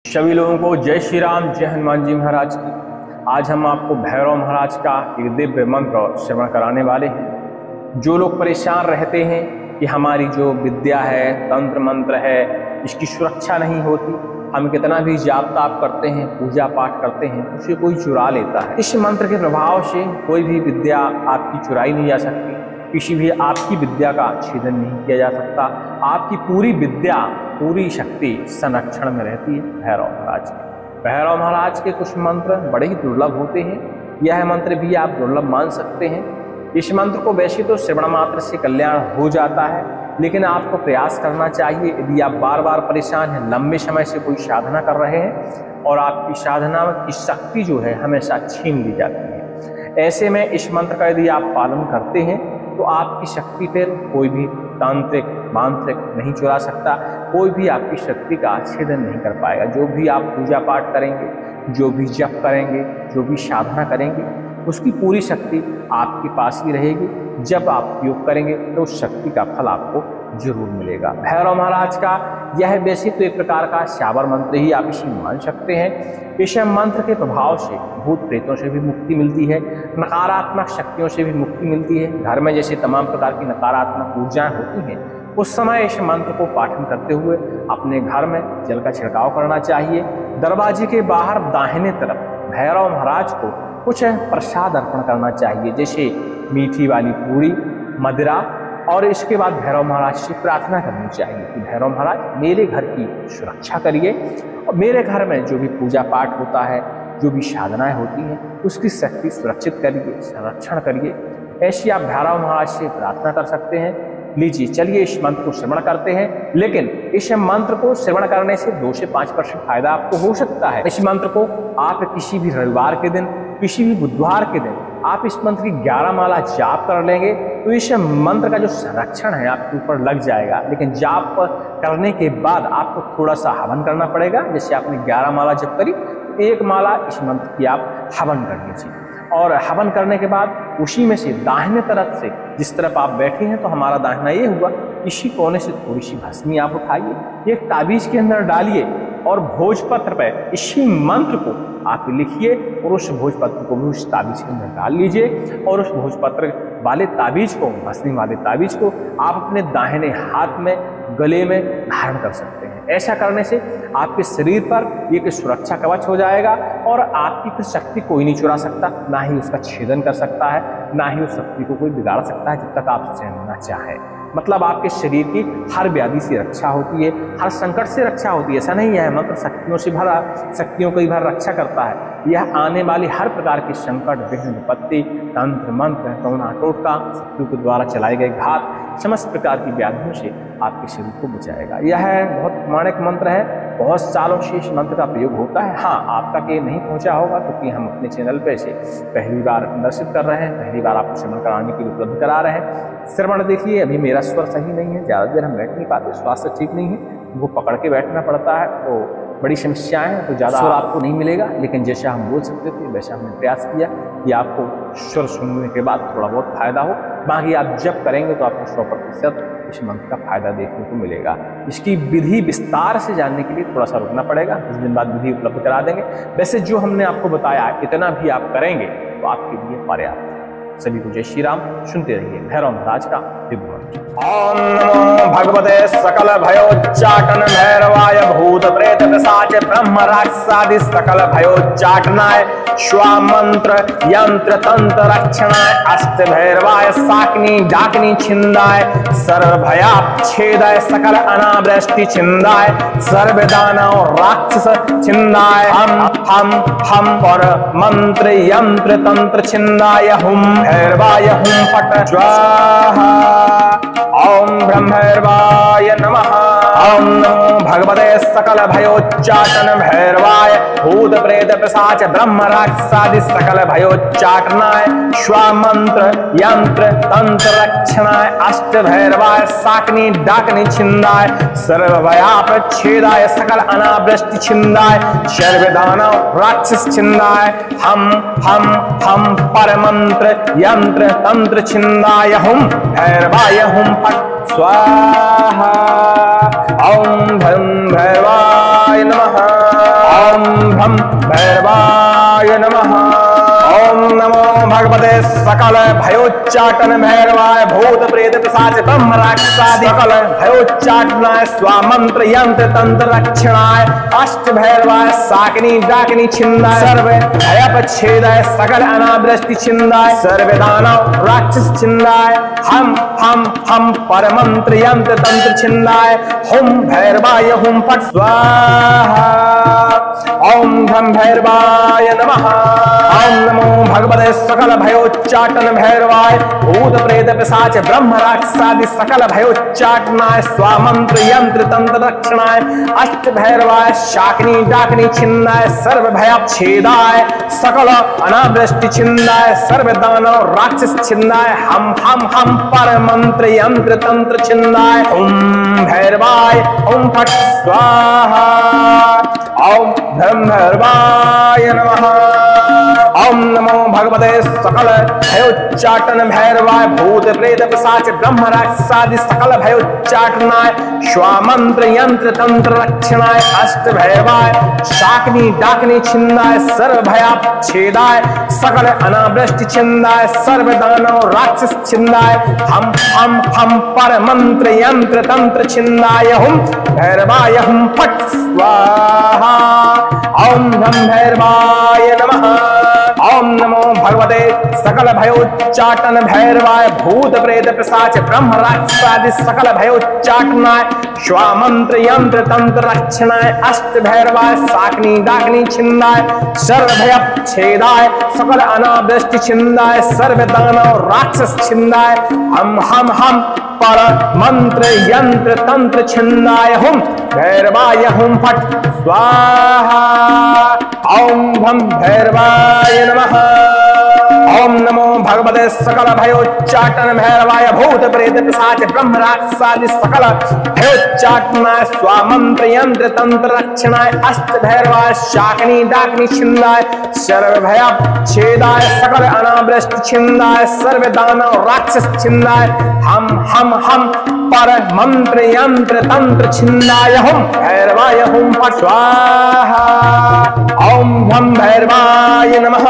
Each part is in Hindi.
सभी लोगों को जय श्री राम, जय हनुमान जी महाराज की। आज हम आपको भैरव महाराज का एक दिव्य मंत्र श्रवण कराने वाले हैं। जो लोग परेशान रहते हैं कि हमारी जो विद्या है, तंत्र मंत्र है, इसकी सुरक्षा नहीं होती, हम कितना भी जाप ताप करते हैं, पूजा पाठ करते हैं, उसे कोई चुरा लेता है। इस मंत्र के प्रभाव से कोई भी विद्या आपकी चुराई नहीं जा सकती, किसी भी आपकी विद्या का छेदन नहीं किया जा सकता। आपकी पूरी विद्या, पूरी शक्ति संरक्षण में रहती है भैरव महाराज की। भैरव महाराज के कुछ मंत्र बड़े ही दुर्लभ होते हैं, यह मंत्र भी आप दुर्लभ मान सकते हैं। इस मंत्र को वैसे तो श्रवण मात्र से कल्याण हो जाता है, लेकिन आपको प्रयास करना चाहिए। यदि आप बार बार परेशान हैं, लंबे समय से कोई साधना कर रहे हैं और आपकी साधना की शक्ति जो है हमेशा छीन ली जाती है, ऐसे में इस मंत्र का यदि आप पालन करते हैं तो आपकी शक्ति पर कोई भी तांत्रिक मांत्रिक नहीं चुरा सकता, कोई भी आपकी शक्ति का छेदन नहीं कर पाएगा। जो भी आप पूजा पाठ करेंगे, जो भी जप करेंगे, जो भी साधना करेंगे, उसकी पूरी शक्ति आपके पास ही रहेगी। जब आप योग करेंगे तो उस शक्ति का फल आपको जरूर मिलेगा। भैरव महाराज का यह वैसे तो एक प्रकार का श्यावर मंत्र ही आप इसे मान सकते हैं। इस मंत्र के प्रभाव से भूत प्रेतों से भी मुक्ति मिलती है, नकारात्मक शक्तियों से भी मुक्ति मिलती है। घर में जैसे तमाम प्रकार की नकारात्मक ऊर्जाएं होती हैं, उस समय इस मंत्र को पाठन करते हुए अपने घर में जल का छिड़काव करना चाहिए। दरवाजे के बाहर दाहिने तरफ भैरव महाराज को कुछ प्रसाद अर्पण करना चाहिए, जैसे मीठी वाली पूरी, मदिरा, और इसके बाद भैरव महाराज से प्रार्थना करनी चाहिए कि भैरव महाराज मेरे घर की सुरक्षा करिए और मेरे घर में जो भी पूजा पाठ होता है, जो भी साधनाएं होती हैं, उसकी शक्ति सुरक्षित करिए, संरक्षण करिए। ऐसी आप भैरव महाराज से प्रार्थना कर सकते हैं। लीजिए, चलिए इस मंत्र को श्रवण करते हैं, लेकिन इस मंत्र को श्रवण करने से 2 से 5% फायदा आपको हो सकता है। इस मंत्र को आप किसी भी रविवार के दिन, किसी भी बुधवार के दिन आप इस मंत्र की 11 माला जाप कर लेंगे तो इस मंत्र का जो संरक्षण है आपके ऊपर लग जाएगा। लेकिन जाप करने के बाद आपको थोड़ा सा हवन करना पड़ेगा। जैसे आपने 11 माला जप करी, 1 माला इस मंत्र की आप हवन कर लीजिए, और हवन करने के बाद उसी में से दाहिने तरफ से, जिस तरफ आप बैठे हैं तो हमारा दाहिना ये हुआ, इसी कोने से थोड़ी सी भस्मी आप उठाइए, एक ताबीज के अंदर डालिए और भोजपत्र पर इसी मंत्र को आप लिखिए और उस भोजपत्र को भी उस ताबीज के अंदर डाल लीजिए। और उस भोजपत्र वाले ताबीज को, भस्मी वाले ताबीज को आप अपने दाहिने हाथ में, गले में धारण कर सकते हैं। ऐसा करने से आपके शरीर पर एक सुरक्षा कवच हो जाएगा और आपकी फिर शक्ति कोई नहीं चुरा सकता, ना ही उसका छेदन कर सकता है, ना ही उस शक्ति को कोई बिगाड़ सकता है जब तक आप उसे ना चाहे। मतलब आपके शरीर की हर व्याधि से रक्षा होती है, हर संकट से रक्षा होती है। ऐसा नहीं है मतलब शक्तियों से भरा, शक्तियों की भर रक्षा करता है। यह आने वाली हर प्रकार के संकट, विघ्न, विपत्ति, तंत्र मंत्र, टोना टोटका, शक्तियों के द्वारा चलाए गए घात, समस्त प्रकार की व्याधियों से आपके शरीर को बचाएगा। यह बहुत प्रमाणिक मंत्र है, बहुत सालों से इस मंत्र का प्रयोग होता है। हाँ, आप तक ये नहीं पहुंचा होगा क्योंकि हम अपने चैनल पे से पहली बार प्रदर्शित कर रहे हैं, पहली बार आपको श्रवण कराने के लिए उपलब्ध करा रहे हैं। श्रवण देखिए, अभी मेरा स्वर सही नहीं है, ज़्यादा देर हम बैठ नहीं पाते, स्वास्थ्य ठीक नहीं है, वो पकड़ के बैठना पड़ता है, तो बड़ी समस्याएं हैं, तो ज़्यादा स्वर आपको नहीं मिलेगा। लेकिन जैसा हम बोल सकते थे वैसा हमने प्रयास किया कि आपको स्वर सुनने के बाद थोड़ा बहुत फायदा हो। बाकी आप जब करेंगे तो आपको 100% इस मंत्र का फायदा देखने को मिलेगा। इसकी विधि विस्तार से जानने के लिए थोड़ा सा रुकना पड़ेगा, कुछ दिन बाद विधि उपलब्ध करा देंगे। वैसे जो हमने आपको बताया इतना भी आप करेंगे तो आपके लिए पर्याप्त है। सभी को जय श्री राम। सुनते रहिए भैरव महाराज का दिव्य मंत्र। ओम नमो भगवते सकल भयोच्चाटन भैरवाय भूत प्रेत पिशाच ब्रह्म राक्षसादि सकल भयोच्चाटनाय स्वाम मंत्र यंत्र तंत्र रक्षणाय अष्ट भैरवाय साकनी डाकनी छिंदाय सर्व भयाच्छेदाय सकल अनावृष्टि छिंदाय सर्व दानव राक्षस छिंदाय हम पर मंत्र यंत्र तंत्र छिंदाय हुम भैरवाय हुम फट स्वाहा। ओम ब्रह्मैर्वाय नमः। ओम नमो भगवते सकल भयोच्चाटन भैरवाय भूत प्रेत पिशाच ब्रह्म राक्षसादि सकल भयोच्चाटनाय स्वाम मंत्र यंत्र तंत्र रक्षणाय अष्ट भैरवाय साकनी डाकनी छिंदाय सर्व भयाप छेदाय सकल अनावृष्टि छिंदाय सर्व दानव राक्षस छिंदाय हम पर मंत्र यंत्र तंत्र छिंदाय हुम भैरवाय हुम फट स्वाहा। ओम भैरवाय नमः। ओम भम भैरवाय नमः। ओम नमो भगवते सकल भयोच्चाटन भैरवाय भूत प्रेत पिशाच ब्रह्म राक्षसादि सकल भयोच्चाटनाय स्वामंत्र यंत्र तंत्र रक्षणाय अष्ट भैरवाय साकिनी डाकिनी छिंदाय सर्व भयपच्छेदाय सकल अनावृष्टि छिंदाय सर्व दानव राक्षस छिंदाय हम परमंत्र यंत्र तंत्र छिंदाय हुम भैरवाय हुम फट स्वाहा। ओम भम भैरवाय नमः। ओम नमो भगवते सकल भयोच्चाटन भैरवाय भूत प्रेत पिशाच ब्रह्म राक्षसादि सकल भयोच्चाटनाय स्वामंत्र यंत्र तंत्र रक्षणाय अष्ट भैरवाय शाकिनी डाकिनी छिंदाय सर्व भयच्छेदाय सकल अनावृष्टि छिंदाय सर्व दानव राक्षस छिंदाय हम परमंत्र यंत्र तंत्र छिंदाय ओम भैरवाय ओम फट स्वाहा। ओम धम भैरवाय नमः। ओम नमो भगवते सकल भयोच्चाटन भैरवाय भूत प्रेत पिशाच ब्रह्म राक्षसादि सकल भयोच्चाटनाय स्वामंत्र यंत्र तंत्र रक्षणाय अष्ट भैरवाय शाकिनी डाकिनी छिंदाय सर्व भयच्छेदाय सकल अनावृष्टि छिंदाय सर्व दानव राक्षस छिंदाय हम परमंत्र यंत्र तंत्र छिंदाय हुम भैरवाय हुम फट स्वाहा। ओम नम भैरवाय नमः। ओम नमो भगवते सकल भयोच्चाटन भैरवाय भूत प्रेत पिशाच ब्रह्म राक्षसादि सकल भयोच्चाटनाय स्वामंत्र यंत्र तंत्र रक्षणाय अष्ट भैरवाय साकिनी डाकिनी छिंदाय सर्व भयच्छेदाय सकल अनावृष्टि छिंदाय सर्व दानव राक्षस छिंदाय हम परमंत्र यंत्र तंत्र छिंदाय हुम भैरवाय हुम फट स्वाहा। ओम भम भैरवाय नमः। ओम नमो भगवते सकल भयोच्चाटन भैरवाय भूत प्रेत पिशाच ब्रह्म राक्षसादि सकल भयोच्चाटनाय स्वामंत्र यंत्र तंत्र रक्षणाय अष्ट भैरवाय शाकिनी डाकिनी छिंदाय सर्व भयच्छेदाय सकल अनावृष्टि छिंदाय सर्व दानव राक्षस छिंदाय हम परमंत्र यंत्र तंत्र छिंदाय हुम भैरवाय हुम फट स्वाहा। ओम भम भैरवाय नमः।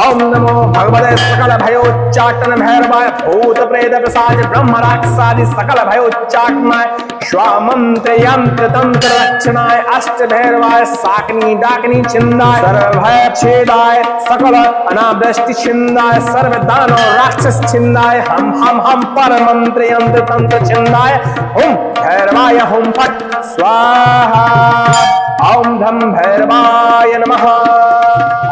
ओम नमो भगवते सकल भयोच्चाटन भैरवाय भूत प्रेत पिशाच ब्रह्म राक्षसादि सकल भयोच्चाटनाय स्वामंत्र यंत्र तंत्र रक्षणाय अष्ट भैरवाय साकिनी डाकिनी छिंदाय सर्व भयच्छेदाय सकल अनावृष्टि छिंदाय सर्व दानव राक्षस छिंदाय हम परमंत्र यंत्र तंत्र छिंदाय हुम भैरवाय हुम फट स्वाहा। ओम धम भैरवाय नमः।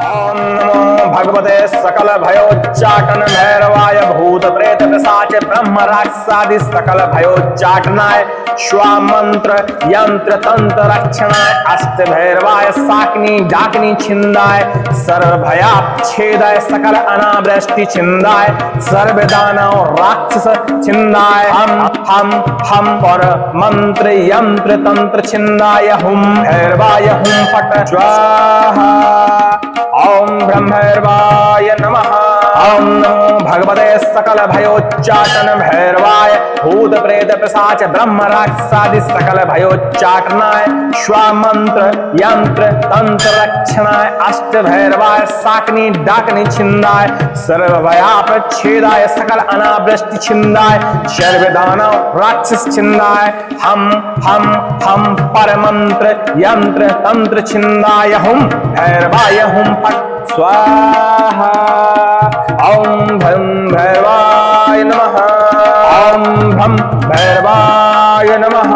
ओम नमो भगवते सकल भयोच्चाटन भैरवाय भूत प्रेत पिशाच ब्रह्म राक्षसादि सकल भयोच्चाटनाय स्वामंत्र यंत्र तंत्र रक्षणाय अष्ट भैरवाय साकिनी डाकिनी छिंदाय सर्व भयच्छेदाय सकल अनावृष्टि छिंदाय सर्व दानव राक्षस छिंदाय हम परमंत्र यंत्र तंत्र छिंदाय हुम भैरवाय हुम फट स्वाहा। ओम ब्रह्म भैरवाय नमः। ओम नमो भगवते सकल भयोच्चाटन भैरवाय भूत प्रेत पिशाच ब्रह्म राक्षसादि सकल भयोच्चाटनाय स्वामंत्र यंत्र तंत्र रक्षणाय अष्ट भैरवाय साकिनी डाकिनी छिंदाय सर्व भयच्छेदाय सकल अनावृष्टि छिंदाय सर्व दानव राक्षस छिंदाय हम परमंत्र यंत्र तंत्र छिंदाय हुम भैरवाय हुम फट स्वाहा। ओम भम भैरवाय नमः। ओम भम भैरवाय नमः।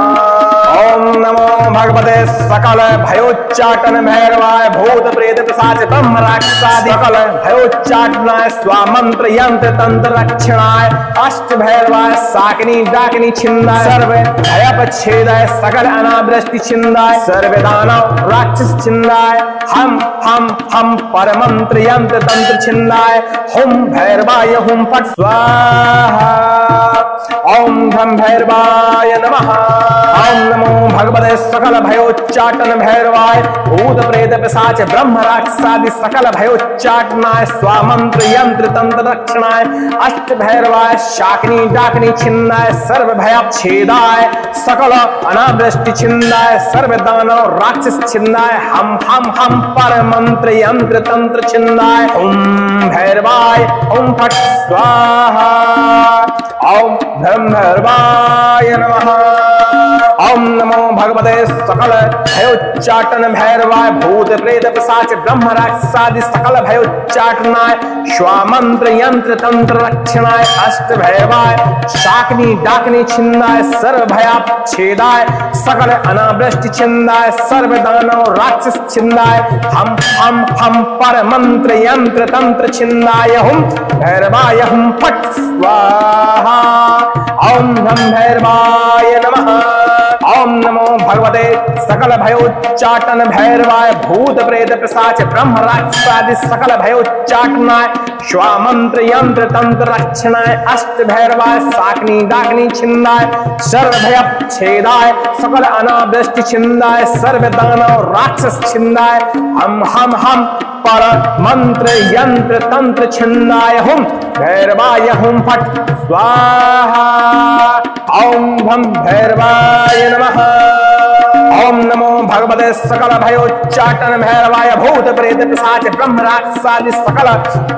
ओम नमो भगवते सकल भयोच्चाटन भैरवाय भूत प्रेत पिशाच ब्रह्म राक्षसादि सकल भयोच्चाटनाय स्वामंत्र यंत्र तंत्र रक्षणाय अष्ट भैरवाय साकिनी डाकिनी छिंदाय सर्व भयच्छेदाय सकल अनावृष्टि छिंदाय सर्व दानव राक्षस छिंदाय हम परमंत्र यंत्र तंत्र छिंदाय हुम भैरवाय हुम फट स्वाहा। ओम घम भैरवाय नमः। ओम नमो भगवते सकल भयोच्चाटन भैरवाय भूत प्रेत पिशाच ब्रह्म राक्षसादि सकल भयोच्चाटनाय स्वामंत्र यंत्र तंत्र रक्षणाय अष्ट भैरवाय शाकिनी डाकिनी छिन्नाय सर्व भयाच्छेदाय सकल अनावृष्टि छिन्नाय सर्व दानव राक्षस छिन्नाय हम पर मंत्र यंत्र तंत्र छिन्नाय ओम भैरवाय ओम फट स्वाहा। ओम धम भैरवाय नमः। ओम नमो भगवते सकल भयोच्चाटन भैरवाय भूत प्रेत पिशाच ब्रह्म राक्षसादि सकल भयोच्चाटनाय स्वामंत्र यंत्र तंत्र रक्षणाय अष्ट भैरवाय शाकिनी डाकिनी छिन्नाय सर्व भयाच्छेदाय सकल अनावृष्टि छिन्नाय सर्व दानव राक्षस छिन्नाय हम पर मंत्र यंत्र तंत्र छिन्नाय हुम भैरवाय हुम फट स्वाहा। ओम नम भैरवाय नमः। ओम नमो भगवते सकल भयोच्चाटन भैरवाय भूत प्रेत पिशाच ब्रह्म राक्षसादि सकल भयोच्चाटनाय स्वामंत्र यंत्र तंत्र रक्षणाय अष्ट भैरवाय शाकिनी डाकिनी छिन्नाय सर्व भयच्छेदाय सकल अनावृष्टि छिन्नाय सर्व दानव राक्षस छिन्नाय हम पर मंत्र यंत्र तंत्र छिन्नाय हुम भैरवाय हुम फट स्वाहा। ओम घम भैरवाय नमः। ओम नमो भगवते सकल भयोच्चाटन भैरवाय भूत प्रेत पिशाच ब्रह्म राक्षसादि सकल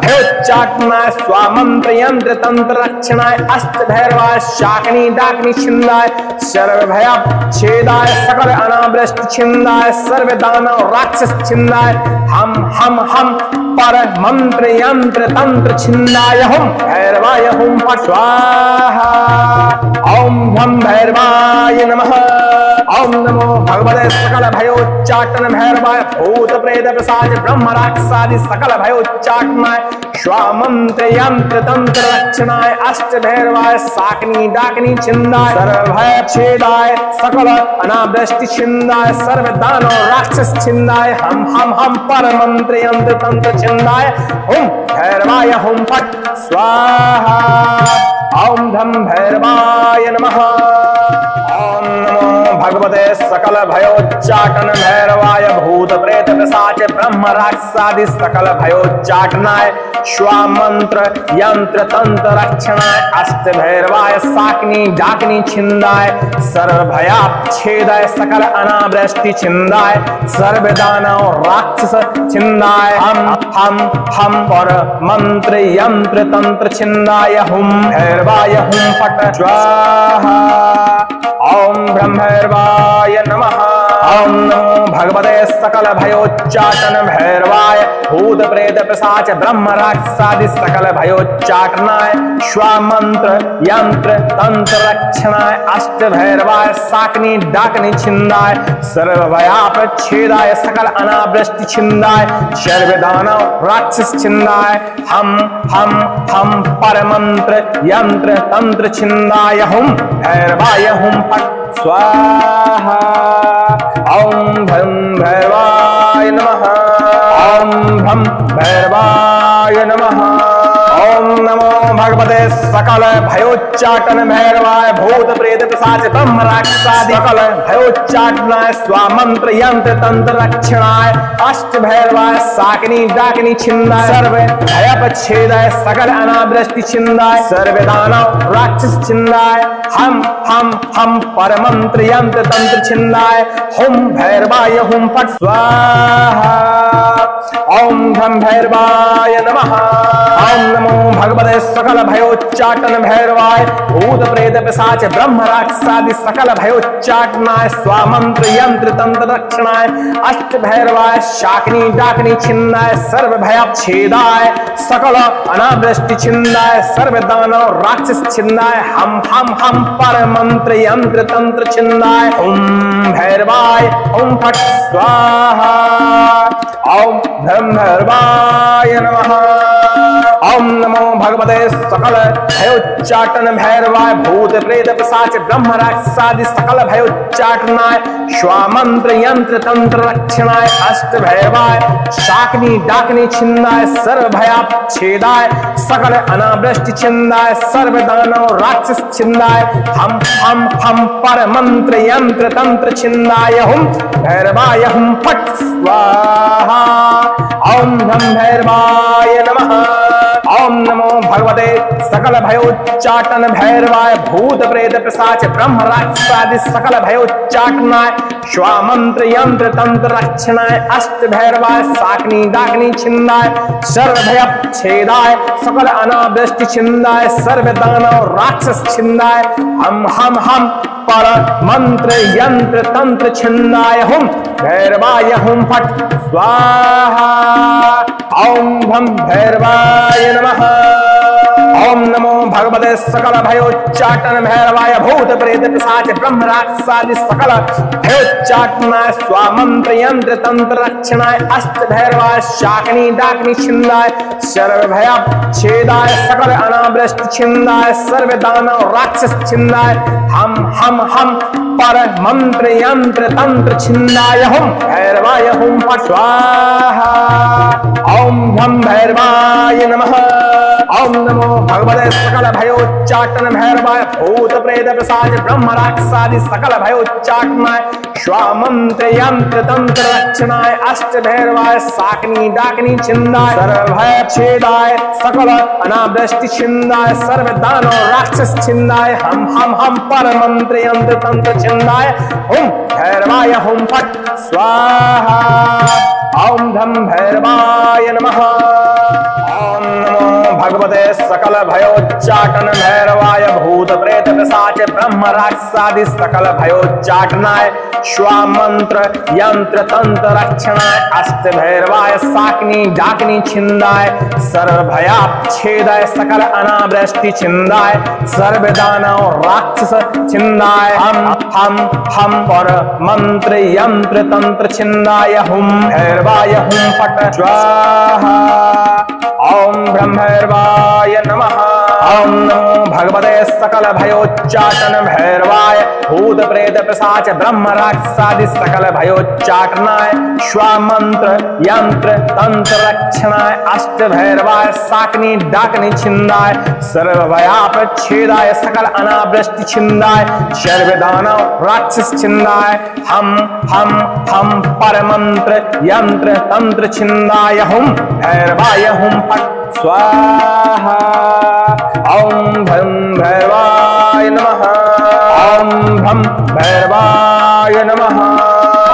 भयोच्चाटनाय स्वामंत्र यंत्र तंत्र रक्षणाय अष्ट भैरवाय शाकिनी डाकिनी छिन्नाय सर्व भयाच्छेदाय सकल अनावृष्टि छिन्नाय सर्व दानव राक्षस छिन्नाय हम पर मंत्र यंत्र तंत्र छिन्नाय हुम भैरवाय हुम फट स्वाहा। ओम घम भैरवाय नमः। ओम नमो भगवते सकल भयोच्चाटन भैरवाय भूत प्रेत पिशाच ब्रह्म राक्षसादि सकल भयोच्चाटनाय स्वामंत्र यंत्र तंत्र रक्षणाय अष्ट भैरवाय शाकिनी डाकिनी छिन्नाय सर्व भयच्छेदाय सकल अनावृष्टि छिन्नाय सर्व दानव राक्षस छिन्नाय हम पर मंत्र यंत्र तंत्र छिन्नाय हुम भैरवाय हुम फट स्वाहा। ओम धम भैरवाय नमः। ओम नमो भगवते सकल भयोच्चाटन भैरवाय भूत प्रेत पिशाच ब्रह्म राक्षसादि सकल भयोच्चाटनाय स्वामंत्र यंत्र तंत्र रक्षणाय अष्ट भैरवाय शाकिनी डाकिनी छिन्नाय सर्व भयाच्छेदाय सकल अनावृष्टि छिन्नाय सर्व दानव राक्षस छिन्नाय हम पर मंत्र यंत्र तंत्र छिन्नाय हुम भैरवाय हुम फट स्वाहा। ओम ब्रह्मैर्वाय नमः। ओम नमो भगवते सकल भयोच्चाटन भैरवाय भूत प्रेत पिशाच ब्रह्म राक्षसादि सकल भयोच्चाटनाय स्वामंत्र यंत्र तंत्र रक्षणाय अष्ट भैरवाय शाकिनी डाकिनी छिन्नाय सर्व भयाच्छेदाय सकल अनावृष्टि छिन्नाय सर्व दानव राक्षस छिन्नाय हम पर मंत्र यंत्र तंत्र छिन्नाय हुम भैरवाय हुम फट स्वाहा। ओम भम भैरवाय नमः। ओम भम भैरवाय नमः। ओम नमो भगवते सकल भयोच्चाटन भैरवाय भूत प्रेत पिशाच ब्रह्म राक्षसादि सकल भयोच्चाटनाय स्वामंत्र यंत्र तंत्र रक्षणाय अष्ट भैरवाय शाकिनी डाकिनी छिन्नाय सर्व भयच्छेदाय सकल अनावृष्टि छिन्नाय सर्व दानव राक्षस छिन्नाय हम पर मंत्र यंत्र तंत्र छिन्नाय हुम भैरवाय हुम फट स्वाहा। ओम घम भैरवाय नमः। ओम नमो भगवते सकल भयोच्चाटन भैरवाय भूत प्रेत पिशाच ब्रह्म राक्षसादि सकल भयोच्चाटनाय स्वामंत्र यंत्र तंत्र रक्षणाय अष्ट भैरवाय शाकिनी डाकिनी छिन्नाय सर्व भयाच्छेदाय सकल अनावृष्टि छिन्नाय सर्व दानव राक्षस छिन्नाय हम पर मंत्र यंत्र तंत्र छिन्नाय ओम भैरवाय ओम फट स्वाहा। ओम धम भैरवाय नमः। ओम नमो भगवते सकल भयोच्चाटन भैरवाय भूत प्रेत पिशाच ब्रह्म राक्षसादि सकल भयोच्चाटनाय स्वामंत्र यंत्र तंत्र रक्षणाय अष्ट भैरवाय शाकनी डाकनी छिन्नाय सर्व भयाप छेदाय सकल अनावृष्टि छिन्नाय सर्व दानव राक्षस छिन्नाय हम पर मंत्र यंत्र तंत्र छिन्नाय हुम भैरवाय हुम फट स्वाहा। ओम नम भैरवाय नमः। ओम नमो भगवते सकल भयोच्चाटन भैरवाय भूत प्रेत पिशाच ब्रह्म राक्षसादि सकल भयोच्चाटनाय स्वामंत्र यंत्र तंत्र रक्षणाय अष्ट भैरवाय शाकनी डाकनी छिन्नाय सर्व भय छेदाय सकल अनावृष्टि छिन्नाय सर्व दानव राक्षस छिन्नाय हम पर मंत्र यंत्र तंत्र छिन्नाय हुम भैरवाय हुम फट स्वाहा। ओम भम भैरवाय नमः। ओम नमो भगवते सकल भयोच्चाटन भैरवाय भूत प्रेत पिशाच ब्रह्म राक्षसादि सकल भयोच्चाटनाय स्वामंत्र यंत्र तंत्र रक्षणाय अष्ट भैरवाय शाकनी डाकनी छिन्नाय सर्व भया छेदाय सकल अनावृष्टि छिन्नाय सर्व दानव राक्षस छिन्नाय हम पर मंत्र यंत्र तंत्र छिन्नाय हुम भैरवाय हुम फट स्वाहा। ओम भम भैरवाय नमः। ओम नमो भगवते सकल भयोच्चाटन भैरवाय भूत प्रेत पिशाच ब्रह्म राक्षसादि सकल भयोच्चाटनाय स्वामंत्र यंत्र तंत्र रक्षणाय अष्ट भैरवाय शाकनी डाकनी छिन्नाय सर्व भय छेदाय सकल अनावृष्टि छिन्नाय सर्व दानव राक्षस छिन्नाय हम पर मंत्र यंत्र तंत्र छिन्नाय हुम भैरवाय हुम फट स्वाहा। ओम धम भैरवाय नमः। ओम नमो भगवते सकल भयोच्चाटन भैरवाय भूत प्रेत पिशाच ब्रह्म राक्षसादि सकल भयोच्चाटनाय स्वामंत्र यंत्र तंत्र रक्षणाय अष्ट भैरवाय शाकनी डाकनी छिन्नाय सर्व भया छेदाय सकल अनावृष्टि छिन्नाय सर्व दानव राक्षस छिन्नाय हम पर मंत्र यंत्र तंत्र छिन्नाय हुम भैरवाय हुम फट स्वाहा। ओम ब्रह्मैर्वाय नमः। ओम नमो भगवते सकल भयोच्चाटन भैरवाय भूत प्रेत पिशाच ब्रह्म राक्षसादि सकल भयोच्चाटनाय स्वामंत्र यंत्र तंत्र रक्षणाय अष्ट भैरवाय शाकनी डाकनी छिन्नाय सर्व भयाप छेदाय सकल अनावृष्टि छिन्नाय सर्व दानव राक्षस छिन्नाय हम पर मंत्र यंत्र तंत्र छिन्नाय हुम भैरवाय हुम फट स्वाहा। ओम भम भैरवाय नमः। ओम भम भैरवाय नमः।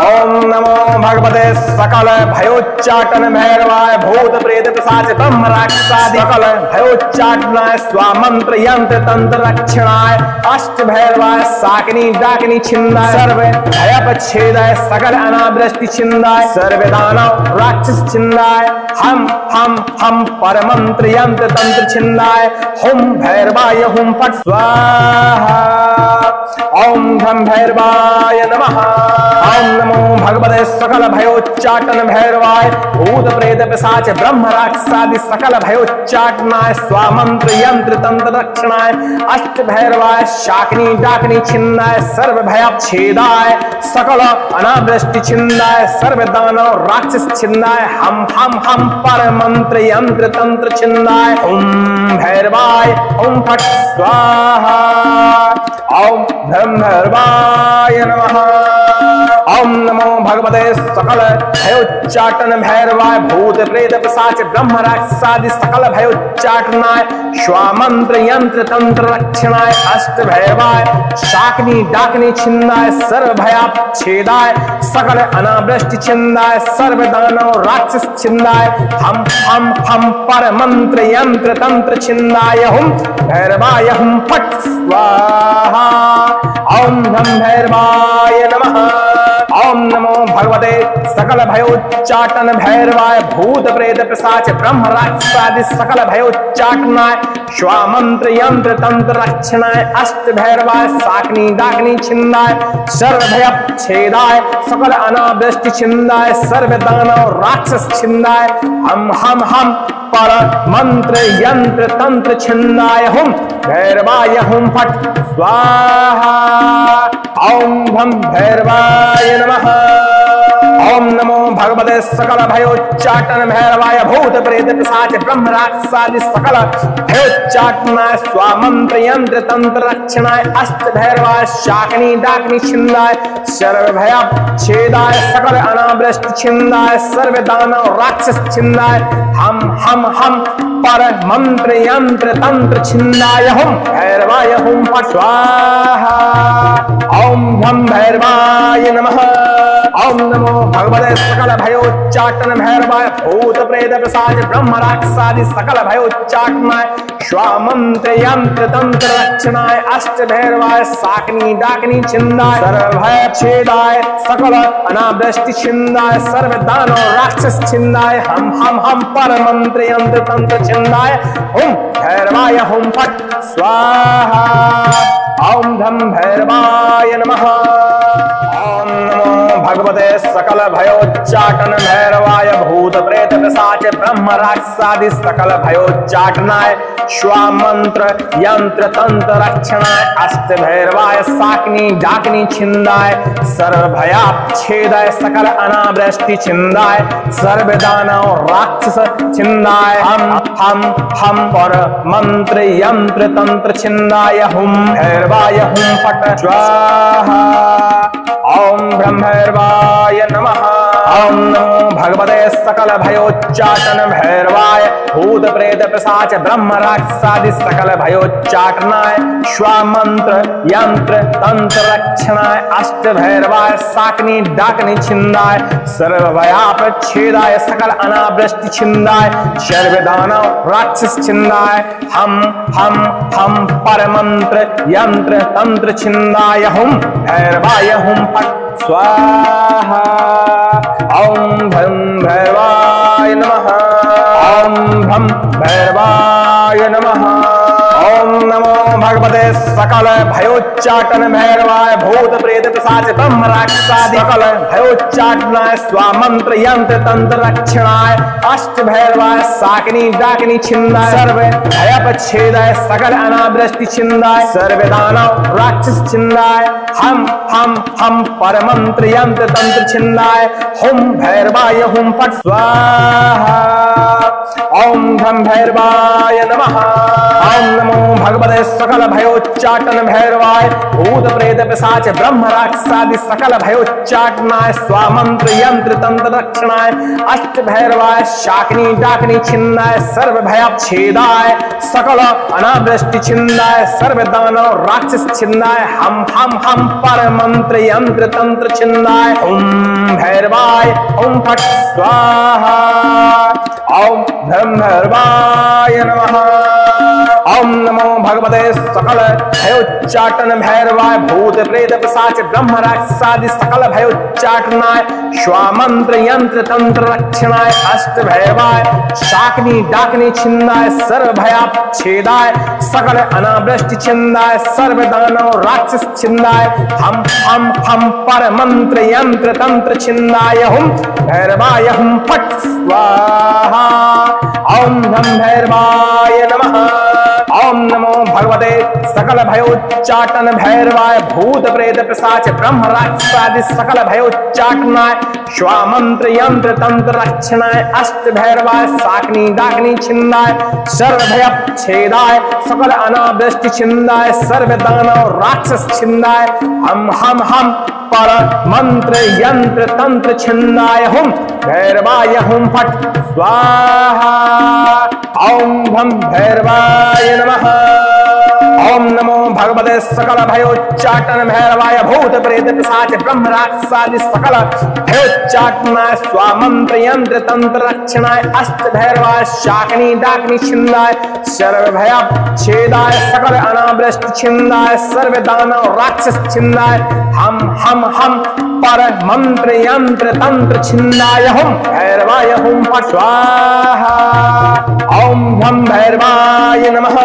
ओम नमो भगवते सकल भयोच्चाटन भैरवाय भूत प्रेत पिशाच ब्रह्म राक्षसादि सकल भयोच्चाटनाय स्वामंत्र यंत्र तंत्र रक्षणाय अष्ट भैरवाय शाकनी डाकनी छिन्नाय सर्व भयप छेदाय सकल अनावृष्टि छिन्नाय सर्व दानव राक्षस छिन्नाय हम पर मंत्र यंत्र तंत्र छिन्नाय हुम भैरवाय हुम फट स्वाहा। ओम धम भैरवाय नमः। ओम नमो भगवते सकल भयोच्चाटन भैरवाय भूत प्रेत पिशाच ब्रह्म राक्षसादि सकल भयोच्चाटनाय स्वामंत्र यंत्र तंत्र रक्षणाय अष्ट भैरवाय शाकनी डाकनी छिन्नाय सर्व भयाप छेदाय सकल अनावृष्टि छिन्नाय सर्व दानव राक्षस छिन्नाय हम पर मंत्र यंत्र तंत्र छिन्नाय ओम भैरवाय ओम फट स्वाहा। ओम ब्रह्मैर्वाय नमः। ओम नमो भगवते सकल भयोच्चाटन भैरवाय भूत प्रेत पिशाच ब्रह्म राक्षसादि सकल भयोच्चाटनाय स्वामंत्र यंत्र तंत्र रक्षणाय अष्ट भैरवाय शाकनी डाकनी छिन्नाय सर्व भयाप छेदाय सकल अनावृष्टि छिन्नाय सर्व दानव राक्षस छिन्नाय हम पर मंत्र यंत्र तंत्र छिन्नाय हुम भैरवाय हुम फट स्वाहा। ओम नम भैरवाय नमः। ओम नमो भगवते सकल भयोच्चाटन भैरवाय भूत प्रेत पिशाच ब्रह्म राक्षसादि सकल भयोच्चाटनाय स्वामंत्र यंत्र तंत्र रक्षणाय अष्ट भैरवाय शाकिनी डाकिनी छिंदाय सर्व भय छेदाय सकल अनावृष्टि छिंदाय सर्व दानव राक्षस छिंदाय हम पर मंत्र यंत्र तंत्र छिंदाय हुम भैरवाय हुम फट स्वाहा। ओम भम भैरवाय नमः। ओम नमो भगवते सकल भयोच्चाटन भैरवाय भूत प्रेत पिशाच ब्रह्म राक्षसादि सकल भयोच्चाटनाय स्वामंत्र यंत्र तंत्र रक्षणाय अष्ट भैरवाय शाकिनी डाकिनी छिंदाय सर्व भय छेदाय सकल अनावृष्टि छिंदाय सर्व दानव राक्षस छिंदाय हम पर मंत्र यंत्र तंत्र छिंदाय हुम भैरवाय हुम फट स्वाहा। ओम भम भैरवाय नमः। ओम नमो भगवते सकल भयोच्चाटन भैरवाय भूत प्रेत पिशाच ब्रह्म राक्षसादि सकल भयोच्चाटनाय स्वामंत्र यंत्र तंत्र रक्षणाय अष्ट भैरवाय शाकिनी डाकिनी छिंदाय सर्व भय छेदाय सकल अनावृष्टि छिंदाय सर्व दानव राक्षस छिंदाय हम पर मंत्र यंत्र तंत्र छिंदाय हुम भैरवाय हुम फट स्वाहा। ओम धम भैरवाय नमः। ओम नमो भगवते सकल भयोच्चाटन भैरवाय भूत प्रेत पिशाच ब्रह्म राक्षसादि सकल भयोच्चाटनाय स्वामंत्र यंत्र तंत्र रक्षणाय अष्ट भैरवाय शाकिनी डाकिनी छिंदाय सर्व भया छेदाय सकल अनावृष्टि छिंदाय सर्व दानव राक्षस छिंदाय हम पर मंत्र यंत्र तंत्र छिंदाय हुम भैरवाय हुम फट स्वाहा। ओम ब्रह्मैर्वाय नमः। ओम नमो भगवते सकल भयोच्चाटन भैरवाय भूत प्रेत पिशाच ब्रह्म राक्षसादि सकल भयोच्चाटनाय स्वामंत्र यंत्र तंत्र रक्षणाय अष्ट भैरवाय शाकिनी डाकिनी छिंदाय सर्व भयाप छेदाय सकल अनावृष्टि छिंदाय सर्व दानव राक्षस छिंदाय हम पर मंत्र यंत्र तंत्र छिंदाय हुम भैरवाय हुम फट स्वाहा। ओम भम भैरवाय नमः। ओम भम भैरवाय नमः। ओम नमो भगवते सकल भयोच्चाटन भैरवाय भूत प्रेत पिशाच ब्रह्म राक्षसादि सकल भयोच्चाटनाय स्वामंत्र यंत्र तंत्र रक्षणाय अष्ट भैरवाय शाकिनी डाकिनी छिंदाय सर्व भय छेदाय सकल अनावृष्टि छिंदाय सर्व दानव राक्षस छिंदाय हम पर मंत्र यंत्र तंत्र छिंदाय हुम भैरवाय हुम फट स्वाहा। ओम धम भैरवाय नमः। ओम नमो भगवते सकल भयोच्चाटन भैरवाय भूत प्रेत पिशाच ब्रह्म राक्षसादि सकल भयोच्चाटनाय स्वामंत्र यंत्र तंत्र रक्षणाय अष्ट भैरवाय शाकिनी डाकिनी छिंदाय सर्व भय छेदाय सकल अनावृष्टि छिंदाय सर्व दानव राक्षस छिंदाय हम पर मंत्र यंत्र तंत्र छिंदाय हुम भैरवाय हुम फट स्वाहा। ओम ब्रह्मैर्वाय नमः। ओम नमो भगवते सकल भयोच्चाटन भैरवाय भूत प्रेत पिशाच ब्रह्म राक्षसादि सकल भयोच्चाटनाय स्वामंत्र यंत्र तंत्र रक्षणाय अष्ट भैरवाय शाकिनी डाकिनी छिंदाय सर्व भया छेदाय सकल अनावृष्टि छिंदाय सर्व दानव राक्षस छिंदाय हम पर मंत्र यंत्र तंत्र छिंदाय हुम भैरवाय हुम फट स्वाहा। ओम धम भैरवाय नमः। ओम नमो भगवते सकल भयोच्चाटन भैरवाय भूत प्रेत पिशाच ब्रह्म राक्षसादि सकल भयोच्चाटनाय स्वामंत्र यंत्र तंत्र रक्षणाय अष्ट भैरवाय शाकिनी डाकिनी छिंदाय सर्व भय छेदाय सकल अनावृष्टि छिंदाय सर्व दानव राक्षस छिंदाय हम पर मंत्र यंत्र तंत्र छिंदाय हुम भैरवाय हुम फट स्वाहा। ओम भम भैरवाय नमः। ओम नमो भगवते सकल भयोच्चाटन भैरवाय भूत प्रेत पिशाच ब्रह्म राक्षसादि सकल भयोच्चाटनाय स्वामंत्र यंत्र तंत्र रक्षणाय अष्ट भैरवाय शाकिनी डाकिनी छिंदाय सर्व भय छेदाय सकल अनावृष्टि छिंदाय सर्व दानव राक्षस छिंदाय हम पर मंत्र यंत्र तंत्र छिंदाय हुम भैरवाय हुम फट स्वाहा। ओम भम भैरवाय नमः।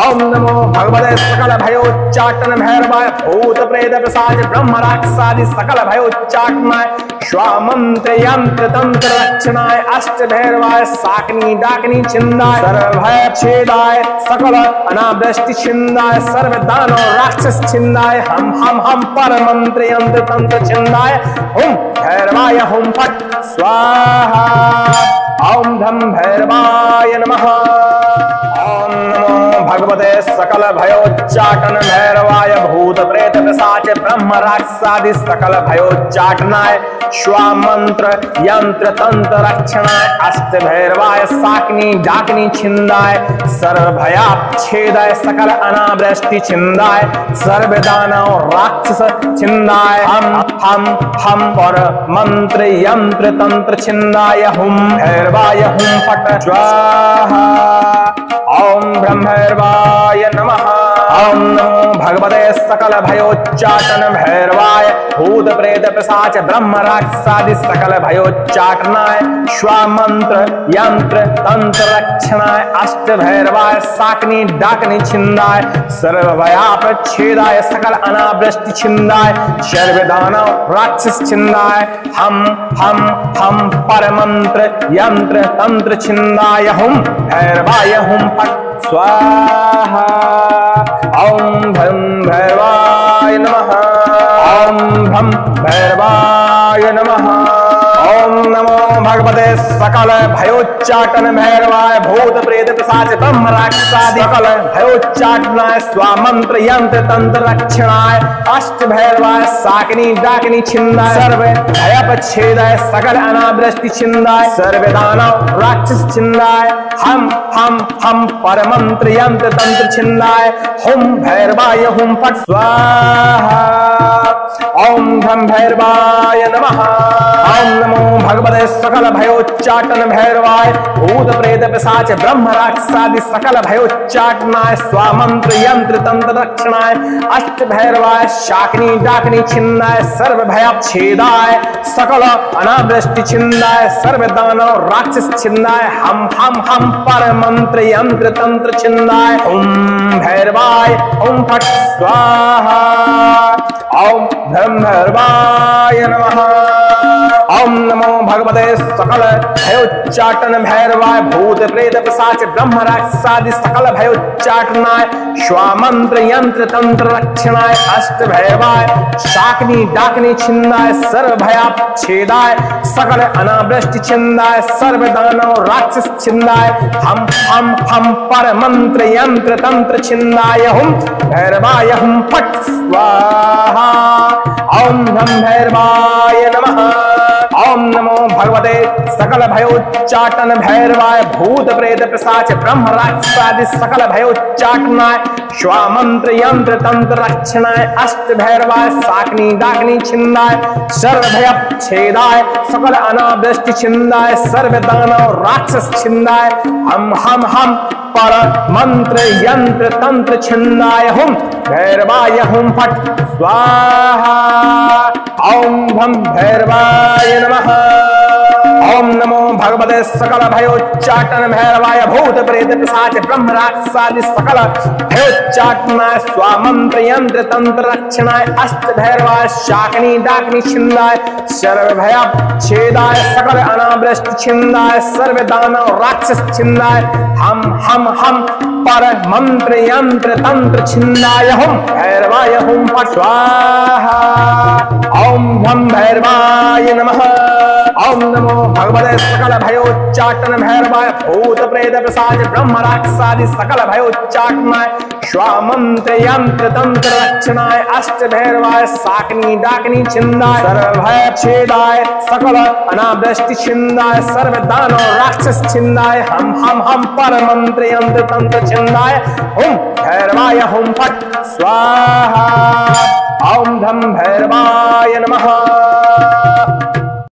ओम नमो भगवते सकल भयोच्चाटन भैरवाय भूत प्रेत पिशाच ब्रह्म राक्षसादि सकल भयोच्चाटनाय स्वामंत्र यंत्र तंत्र रक्षणाय अष्ट भैरवाय शाकिनी डाकिनी छिंदाय सर्व भय छेदाय सकल अनावृष्टि छिंदाय सर्व दानव राक्षस छिंदाय हम पर मंत्र यंत्र तंत्र छिंदाय हुम भैरवाय हुम फट स्वाहा। ओम धम भैरवाय नमः। ओम नमो भगवते सकल भयोच्चाटन भैरवाय भूत प्रेत पिशाच ब्रह्म राक्षसादि सकल भयोच्चाटनाय स्वामंत्र यंत्र तंत्र रक्षणाय अष्ट भैरवाय शाकिनी डाकिनी छिंदाय सर्व भयाच्छेदाय सकल अनावृष्टि छिंदाय सर्व दानव राक्षस छिंदाय हम पर मंत्र यंत्र तंत्र छिंदाय हुम भैरवाय हुम फट स्वाहा। ओम ब्रह्मैर्वाय नमः। ओम नमो भगवते सकल भयोच्चाटन भैरवाय भूत प्रेत पिशाच ब्रह्म राक्षसादि सकल भयोच्चाटनाय स्वामंत्र यंत्र तंत्र रक्षणाय अष्ट भैरवाय शाकिनी डाकिनी छिंदाय सर्व भयाप छेदाय सकल अनावृष्टि छिंदाय सर्व दानव राक्षस छिंदाय हम पर मंत्र यंत्र तंत्र छिंदाय हुम भैरवाय हुम फट स्वाहा। ओम भम भैरवाय नमः। ओम भम भैरवाय नमः। ओम नमो भगवते सकल भयोच्चाटन भैरवाय भूत प्रेत पिशाच ब्रह्म राक्षसादि सकल भयोच्चाटनाय स्वामंत्र यंत्र तंत्र रक्षणाय अष्ट भैरवाय शाकिनी डाकिनी छिंदाय सर्व भयपच्छेदाय सकल अनावृष्टि छिंदाय सर्व दानव राक्षस छिंदाय हम पर मंत्र यंत्र तंत्र छिंदाय हुम भैरवाय हुम फट स्वाहा। ओम धम भैरवाय नमः। ओम नमो भगवते सकल भयोच्चाटन भैरवाय भूत प्रेत पिशाच ब्रह्म राक्षसादि सकल भयोच्चाटनाय स्वामंत्र यंत्र तंत्र रक्षणाय अष्ट भैरवाय शाकिनी डाकिनी छिंदाय सर्व भयाच्छेदाय सकल अनावृष्टि छिंदाय सर्व दानव राक्षस छिंदाय हम पर मंत्र यंत्र तंत्र छिंदाय हुम भैरवाय हुम फट स्वाहा। ओम भैरवाय नमः। ओम नमो भगवते सकल भयोच्चाटन भैरवाय भूत प्रेत पिशाच ब्रह्म राक्षसादि सकल भयोच्चाटनाय स्वामंत्र यंत्र तंत्र रक्षणाय अष्ट भैरवाय शाकिनी डाकिनी छिंदाय सर्व भयाच्छेदाय सकल अनावृष्टि छिंदाय सर्व दानव राक्षस छिंदाय हम पर मंत्र यंत्र तंत्र छिंदाय हुम भैरवाय हुम फट स्वाहा। ओम धम भैरवाय नमः। ओम नमो भगवते सकल भयोच्चाटन भैरवाय भूत प्रेत पिशाच ब्रह्म राक्षसादि सकल भयोच्चाटनाय स्वामंत्र यंत्र तंत्र रक्षणाय अष्ट भैरवाय शाकिनी डाकिनी छिंदाय सर्व भयच्छेदाय सकल अनावृष्टि छिंदाय सर्व दानव राक्षस छिंदाय हम पर मंत्र यंत्र तंत्र छिंदाय हुम भैरवाय हुम फट स्वाहा। ओम भम भैरवाय नमः। ओम नमो भगवते सकल भयोच्चाटन भैरवाय भूत प्रेत पिशाच ब्रह्म राक्षसादि सकल भयोच्चाटनाय स्वामंत्र यंत्र तंत्र रक्षणाय अष्ट भैरवाय शाकिनी डाकिनी छिंदाय सर्व भयाच्छेदाय सकल अनावृष्टि छिंदाय सर्व दानव राक्षस छिंदाय हम पर मंत्र यंत्र तंत्र छिंदाय हुम भैरवाय हुम फट स्वाहा। ओम भम भैरवाय नमः। ओम नमो भगवते सकल भयोच्चाटन भैरवाय भूत प्रेत पिशाच ब्रह्म राक्षसादि सकल भयोच्चाटनाय स्वामंत्र यंत्र तंत्र रक्षणाय अष्ट भैरवाय शाकिनी डाकिनी छिंदाय सर्व भयच्छेदाय सकल अनावृष्टि छिंदाय सर्व दानव राक्षस छिंदाय हम पर मंत्र यंत्र तंत्र छिंदाय हुम भैरवाय हुम फट स्वाहा। ओम धम भैरवाय नमः।